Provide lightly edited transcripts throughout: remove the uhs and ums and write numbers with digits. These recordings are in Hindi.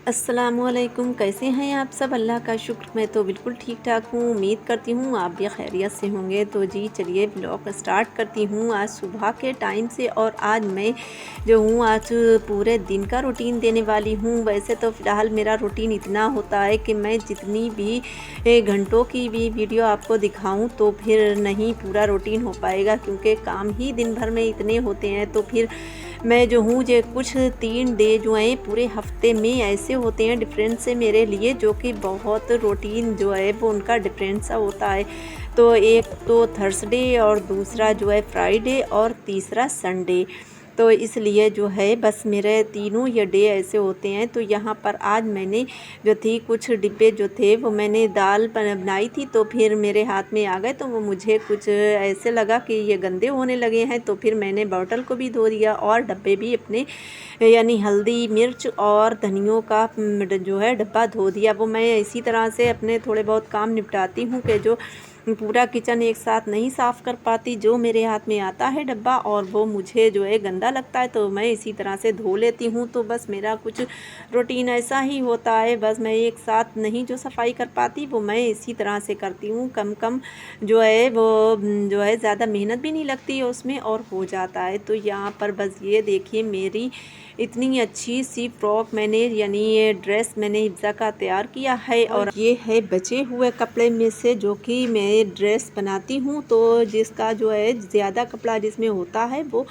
अस्सलामुअलैकुम, कैसे हैं आप सब? अल्लाह का शुक्र, मैं तो बिल्कुल ठीक ठाक हूँ। उम्मीद करती हूँ आप भी खैरियत से होंगे। तो जी चलिए व्लॉग स्टार्ट करती हूँ आज सुबह के टाइम से। और आज मैं जो हूँ आज पूरे दिन का रूटीन देने वाली हूँ। वैसे तो फ़िलहाल मेरा रूटीन इतना होता है कि मैं जितनी भी घंटों की भी वीडियो आपको दिखाऊँ तो फिर नहीं पूरा रूटीन हो पाएगा, क्योंकि काम ही दिन भर में इतने होते हैं। तो फिर मैं जो हूँ जो कुछ 3 डे जो हैं पूरे हफ्ते में ऐसे होते हैं डिफरेंट से मेरे लिए, जो कि बहुत रूटीन जो है वो उनका डिफरेंट सा होता है। तो एक तो थर्सडे और दूसरा जो है फ्राइडे और तीसरा संडे। तो इसलिए जो है बस मेरे तीनों ये डे ऐसे होते हैं। तो यहाँ पर आज मैंने जो थी कुछ डिब्बे जो थे वो मैंने दाल बनाई थी, तो फिर मेरे हाथ में आ गए। तो वो मुझे कुछ ऐसे लगा कि ये गंदे होने लगे हैं, तो फिर मैंने बॉटल को भी धो दिया और डब्बे भी अपने, यानी हल्दी मिर्च और धनियों का जो है डब्बा धो दिया। वो मैं इसी तरह से अपने थोड़े बहुत काम निपटाती हूँ कि जो पूरा किचन एक साथ नहीं साफ़ कर पाती। जो मेरे हाथ में आता है डब्बा और वो मुझे जो है गंदा लगता है तो मैं इसी तरह से धो लेती हूँ। तो बस मेरा कुछ रूटीन ऐसा ही होता है। बस मैं एक साथ नहीं जो सफाई कर पाती वो मैं इसी तरह से करती हूँ। कम कम जो है वो जो है ज़्यादा मेहनत भी नहीं लगती है उसमें और हो जाता है। तो यहाँ पर बस ये देखिए मेरी इतनी अच्छी सी फ्रॉक मैंने, यानी ये ड्रेस मैंने हिफ्ज़ा का तैयार किया है। और ये है बचे हुए कपड़े में से जो कि मैं ड्रेस बनाती हूँ। तो जिसका जो है ज़्यादा कपड़ा जिसमें होता है वो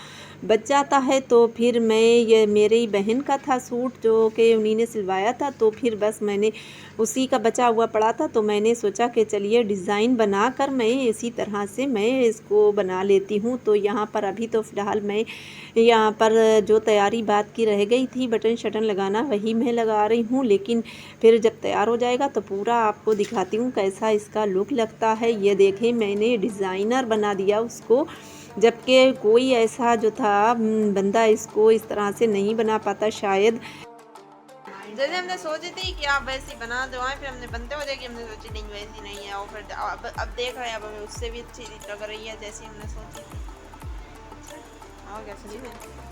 बच जाता है। तो फिर मैं, ये मेरी बहन का था सूट जो कि उन्हीं ने सिलवाया था, तो फिर बस मैंने उसी का बचा हुआ पड़ा था। तो मैंने सोचा कि चलिए डिज़ाइन बना कर मैं इसी तरह से मैं इसको बना लेती हूँ। तो यहाँ पर अभी तो फ़िलहाल मैं यहाँ पर जो तैयारी बात की रह गई थी बटन शटन लगाना वही मैं लगा रही हूँ। लेकिन फिर जब तैयार हो जाएगा तो पूरा आपको दिखाती हूँ कैसा इसका लुक लगता है। ये देखें मैंने डिज़ाइनर बना दिया उसको, जबकि कोई ऐसा जो था बंदा इसको इस तरह से नहीं बना पाता शायद। जैसे हमने सोची थी कि आप वैसी बना दो आए, फिर हमने बनते हो जाएगी, हमने सोची नहीं वैसी नहीं है, और फिर अब देख रहे हैं, अब हमें उससे भी अच्छी लग रही है जैसी हमने सोची थी। और क्या सही है।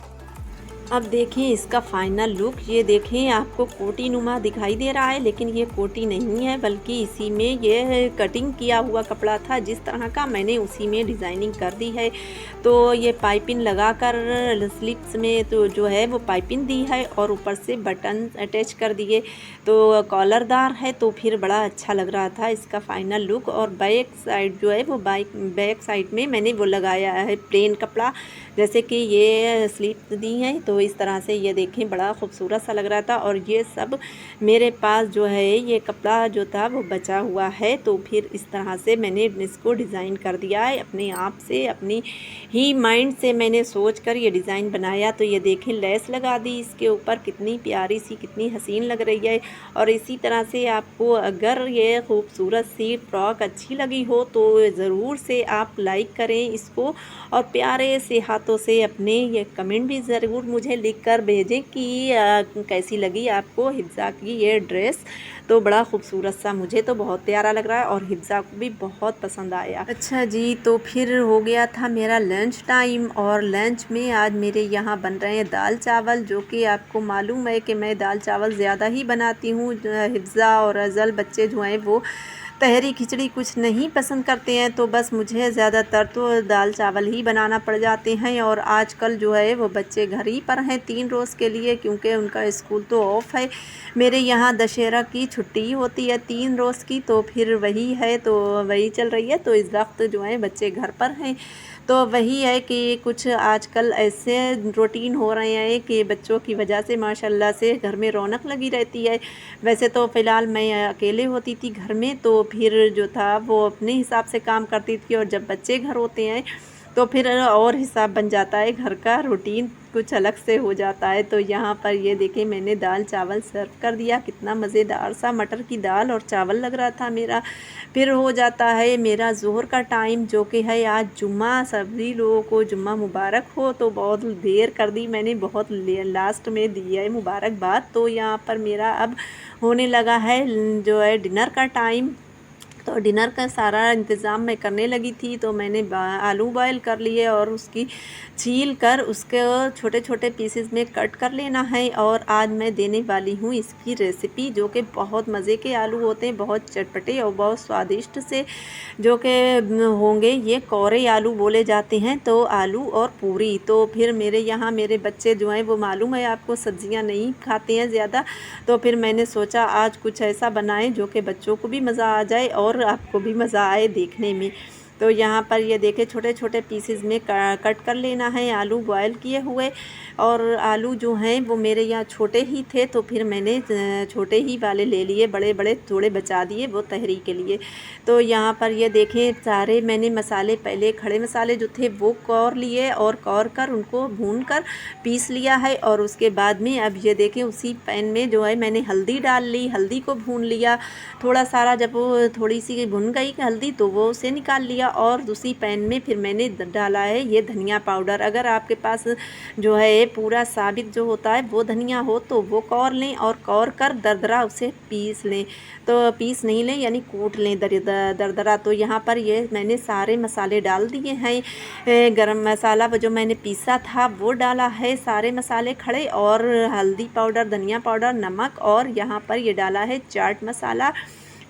अब देखें इसका फाइनल लुक, ये देखें आपको कोटी नुमा दिखाई दे रहा है, लेकिन ये कोटी नहीं है बल्कि इसी में ये कटिंग किया हुआ कपड़ा था जिस तरह का, मैंने उसी में डिज़ाइनिंग कर दी है। तो ये पाइपिंग लगाकर स्लीव्स में तो जो है वो पाइपिंग दी है और ऊपर से बटन अटैच कर दिए, तो कॉलरदार है। तो फिर बड़ा अच्छा लग रहा था इसका फाइनल लुक। और बैक साइड जो है वो बैक साइड में मैंने वो लगाया है प्लेन कपड़ा, जैसे कि ये स्लीव दी हैं। तो इस तरह से ये देखें बड़ा खूबसूरत सा लग रहा था। और ये सब मेरे पास जो है ये कपड़ा जो था वो बचा हुआ है। तो फिर इस तरह से मैंने इसको डिज़ाइन कर दिया है अपने आप से, अपनी ही माइंड से मैंने सोच कर ये डिज़ाइन बनाया। तो ये देखें लेस लगा दी इसके ऊपर, कितनी प्यारी सी कितनी हसीन लग रही है। और इसी तरह से आपको अगर ये खूबसूरत सी फ्रॉक अच्छी लगी हो तो ज़रूर से आप लाइक करें इसको, और प्यारे से हाथों से अपने ये कमेंट भी ज़रूर मुझे लिख कर भेजें कि कैसी लगी आपको हिफ्ज़ा की ये ड्रेस। तो बड़ा खूबसूरत सा, मुझे तो बहुत प्यारा लग रहा है और हिफ्ज़ा को भी बहुत पसंद आया। अच्छा जी, तो फिर हो गया था मेरा लंच टाइम, और लंच में आज मेरे यहाँ बन रहे हैं दाल चावल, जो कि आपको मालूम है कि मैं दाल चावल ज़्यादा ही बनाती हूँ। हिफ्ज़ा और अज़ल बच्चे जो हैं वो तहरी खिचड़ी कुछ नहीं पसंद करते हैं, तो बस मुझे ज़्यादातर तो दाल चावल ही बनाना पड़ जाते हैं। और आजकल जो है वो बच्चे घर ही पर हैं 3 रोज़ के लिए, क्योंकि उनका स्कूल तो ऑफ़ है। मेरे यहाँ दशहरा की छुट्टी होती है 3 रोज़ की, तो फिर वही है, तो वही चल रही है। तो इस वक्त जो है बच्चे घर पर हैं। तो वही है कि कुछ आजकल ऐसे रूटीन हो रहे हैं कि बच्चों की वजह से माशाल्लाह से घर में रौनक लगी रहती है। वैसे तो फ़िलहाल मैं अकेले होती थी घर में, तो फिर जो था वो अपने हिसाब से काम करती थी, और जब बच्चे घर होते हैं तो फिर और हिसाब बन जाता है, घर का रूटीन कुछ अलग से हो जाता है। तो यहाँ पर ये देखें मैंने दाल चावल सर्व कर दिया, कितना मज़ेदार सा मटर की दाल और चावल लग रहा था मेरा। फिर हो जाता है मेरा ज़ोहर का टाइम, जो कि है आज जुम्मा, सभी लोगों को जुम्मा मुबारक हो। तो बहुत देर कर दी मैंने, बहुत लास्ट में दी है मुबारकबाद। तो यहाँ पर मेरा अब होने लगा है जो है डिनर का टाइम। तो डिनर का सारा इंतज़ाम मैं करने लगी थी, तो मैंने आलू बॉयल कर लिए और उसकी छील कर उसके छोटे छोटे पीसेस में कट कर लेना है। और आज मैं देने वाली हूँ इसकी रेसिपी, जो कि बहुत मज़े के आलू होते हैं, बहुत चटपटे और बहुत स्वादिष्ट से जो कि होंगे। ये कौरे आलू बोले जाते हैं। तो आलू और पूरी, तो फिर मेरे यहाँ मेरे बच्चे जो हैं वो मालूम है आपको सब्जियाँ नहीं खाते हैं ज़्यादा, तो फिर मैंने सोचा आज कुछ ऐसा बनाएं जो कि बच्चों को भी मज़ा आ जाए और आपको भी मज़ा आए देखने में। तो यहाँ पर ये देखें छोटे छोटे पीसेस में कट कर लेना है आलू बॉयल किए हुए। और आलू जो हैं वो मेरे यहाँ छोटे ही थे, तो फिर मैंने छोटे ही वाले ले लिए, बड़े बड़े थोड़े बचा दिए वो तहरी के लिए। तो यहाँ पर ये देखें सारे मैंने मसाले, पहले खड़े मसाले जो थे वो कौर लिए और कौर कर उनको भून कर पीस लिया है। और उसके बाद में अब ये देखें उसी पैन में जो है मैंने हल्दी डाल ली, हल्दी को भून लिया थोड़ा सारा। जब वो थोड़ी सी भुन गई हल्दी तो वो उसे निकाल लिया। और दूसरी पैन में फिर मैंने डाला है ये धनिया पाउडर। अगर आपके पास जो है पूरा साबित जो होता है वो धनिया हो तो वो कौर लें और कौर कर दरदरा उसे पीस लें। तो पीस नहीं लें यानी कूट लें दरदरा। तो यहाँ पर ये मैंने सारे मसाले डाल दिए हैं। गरम मसाला वो जो मैंने पीसा था वो डाला है, सारे मसाले खड़े, और हल्दी पाउडर, धनिया पाउडर, नमक, और यहाँ पर ये डाला है चाट मसाला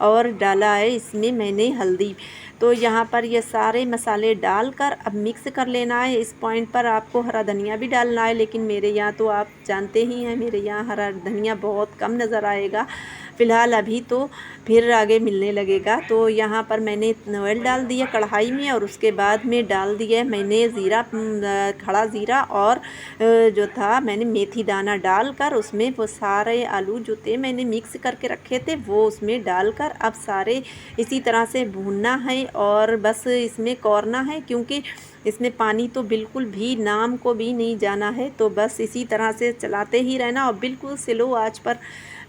और डाला है इसमें मैंने हल्दी। तो यहाँ पर ये सारे मसाले डालकर अब मिक्स कर लेना है। इस पॉइंट पर आपको हरा धनिया भी डालना है, लेकिन मेरे यहाँ तो आप जानते ही हैं मेरे यहाँ हरा धनिया बहुत कम नज़र आएगा फ़िलहाल अभी, तो फिर आगे मिलने लगेगा। तो यहाँ पर मैंने ऑयल डाल दिया कढ़ाई में और उसके बाद में डाल दिया मैंने ज़ीरा, खड़ा ज़ीरा, और जो था मैंने मेथी दाना डालकर उसमें वो सारे आलू जो थे मैंने मिक्स करके रखे थे वो उसमें डालकर अब सारे इसी तरह से भूनना है और बस इसमें कौरना है, क्योंकि इसमें पानी तो बिल्कुल भी नाम को भी नहीं जाना है। तो बस इसी तरह से चलाते ही रहना और बिल्कुल स्लो आंच पर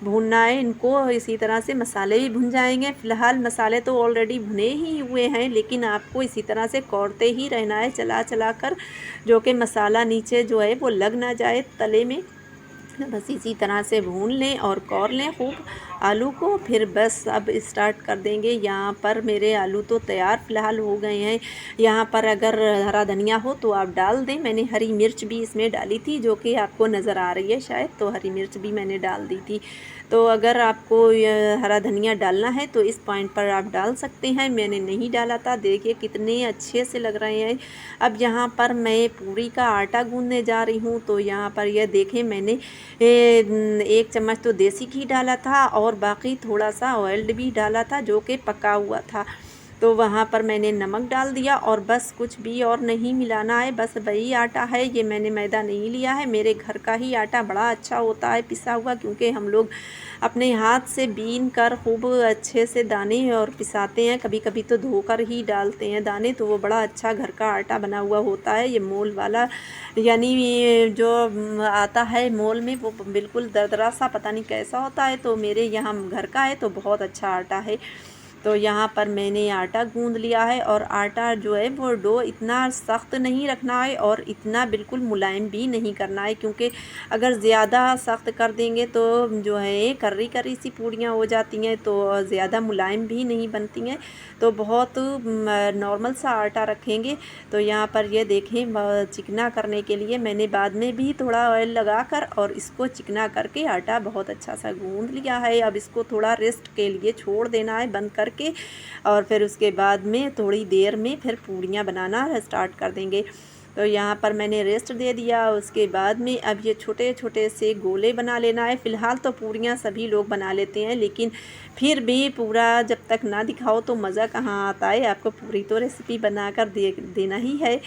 भूनना है इनको। इसी तरह से मसाले भी भुन जाएंगे। फ़िलहाल मसाले तो ऑलरेडी भुने ही हुए हैं, लेकिन आपको इसी तरह से कौरते ही रहना है चला चला कर, जो कि मसाला नीचे जो है वो लग ना जाए तले में। बस इसी तरह से भून लें और कौर लें खूब आलू को। फिर बस अब स्टार्ट कर देंगे। यहाँ पर मेरे आलू तो तैयार फ़िलहाल हो गए हैं। यहाँ पर अगर हरा धनिया हो तो आप डाल दें। मैंने हरी मिर्च भी इसमें डाली थी जो कि आपको नज़र आ रही है शायद, तो हरी मिर्च भी मैंने डाल दी थी। तो अगर आपको हरा धनिया डालना है तो इस पॉइंट पर आप डाल सकते हैं, मैंने नहीं डाला था। देखिए कितने अच्छे से लग रहे हैं। अब यहाँ पर मैं पूरी का आटा गूँधने जा रही हूँ। तो यहाँ पर यह देखें मैंने 1 चम्मच तो देसी घी डाला था और बाकी थोड़ा सा ऑयल भी डाला था जो कि पका हुआ था। तो वहाँ पर मैंने नमक डाल दिया और बस कुछ भी और नहीं मिलाना है, बस वही आटा है। ये मैंने मैदा नहीं लिया है, मेरे घर का ही आटा बड़ा अच्छा होता है पिसा हुआ, क्योंकि हम लोग अपने हाथ से बीन कर खूब अच्छे से दाने और पिसाते हैं। कभी कभी तो धोकर ही डालते हैं दाने, तो वो बड़ा अच्छा घर का आटा बना हुआ होता है। ये मोल वाला यानी जो आता है मोल में वो बिल्कुल दरदरा सा पता नहीं कैसा होता है, तो मेरे यहाँ घर का है तो बहुत अच्छा आटा है। तो यहाँ पर मैंने आटा गूँध लिया है और आटा जो है वो डो इतना सख्त नहीं रखना है और इतना बिल्कुल मुलायम भी नहीं करना है, क्योंकि अगर ज़्यादा सख्त कर देंगे तो जो है कर्री कर्री सी पूड़ियाँ हो जाती हैं, तो ज़्यादा मुलायम भी नहीं बनती हैं। तो बहुत नॉर्मल सा आटा रखेंगे। तो यहाँ पर ये देखें चिकना करने के लिए मैंने बाद में भी थोड़ा ऑयल लगाकर और इसको चिकना करके आटा बहुत अच्छा सा गूँध लिया है। अब इसको थोड़ा रेस्ट के लिए छोड़ देना है बंद करके, और फिर उसके बाद में थोड़ी देर में फिर पूड़ियाँ बनाना स्टार्ट कर देंगे। तो यहाँ पर मैंने रेस्ट दे दिया। उसके बाद में अब ये छोटे छोटे से गोले बना लेना है। फ़िलहाल तो पूड़ियाँ सभी लोग बना लेते हैं, लेकिन फिर भी पूरा जब तक ना दिखाओ तो मज़ा कहाँ आता है। आपको पूरी तो रेसिपी बना कर देना ही है।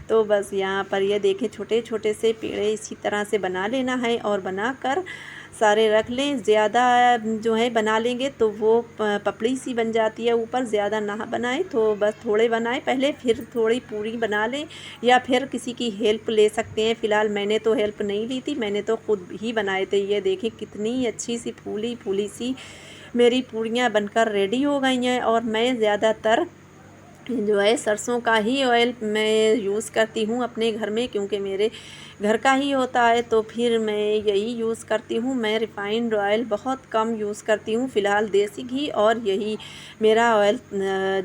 तो बस यहाँ पर ये देखें छोटे छोटे से पेड़े इसी तरह से बना लेना है और बना कर सारे रख लें। ज़्यादा जो है बना लेंगे तो वो पपड़ी सी बन जाती है, ऊपर ज़्यादा ना बनाएं, तो बस थोड़े बनाएं पहले, फिर थोड़ी पूरी बना लें या फिर किसी की हेल्प ले सकते हैं। फ़िलहाल मैंने तो हेल्प नहीं ली थी, मैंने तो ख़ुद ही बनाए थे। ये देखें कितनी अच्छी सी फूली फूली सी मेरी पूड़ियाँ बनकर रेडी हो गई हैं। और मैं ज़्यादातर जो है सरसों का ही ऑयल मैं यूज़ करती हूँ अपने घर में, क्योंकि मेरे घर का ही होता है तो फिर मैं यही यूज़ करती हूँ। मैं रिफ़ाइंड ऑयल बहुत कम यूज़ करती हूँ, फ़िलहाल देसी घी और यही मेरा ऑयल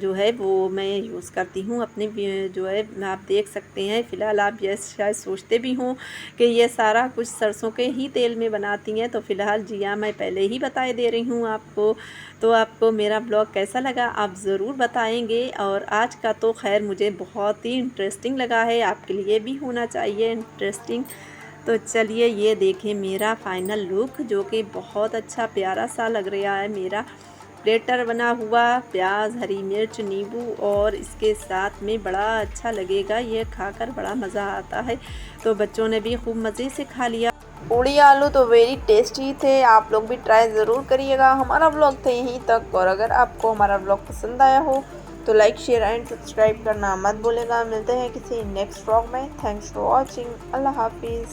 जो है वो मैं यूज़ करती हूँ अपने जो है आप देख सकते हैं। फ़िलहाल आप ये शायद सोचते भी हों कि ये सारा कुछ सरसों के ही तेल में बनाती हैं, तो फ़िलहाल जी हाँ, मैं पहले ही बता दे रही हूँ आपको। तो आपको मेरा ब्लॉग कैसा लगा आप ज़रूर बताएंगे। और आज का तो खैर मुझे बहुत ही इंटरेस्टिंग लगा है, आपके लिए भी होना चाहिए इंटरेस्टिंग। तो चलिए ये देखें मेरा फाइनल लुक, जो कि बहुत अच्छा प्यारा सा लग रहा है। मेरा प्लेटर बना हुआ प्याज, हरी मिर्च, नींबू और इसके साथ में बड़ा अच्छा लगेगा, ये खाकर बड़ा मज़ा आता है। तो बच्चों ने भी खूब मज़े से खा लिया। पूड़ी आलू तो वेरी टेस्टी थे, आप लोग भी ट्राई ज़रूर करिएगा। हमारा ब्लॉग था यहीं तक, और अगर आपको हमारा ब्लॉग पसंद आया हो तो लाइक, शेयर एंड सब्सक्राइब करना मत भूलेगा। मिलते हैं किसी नेक्स्ट ब्लॉग में। Thanks for watching. अल्लाह हाफिज़।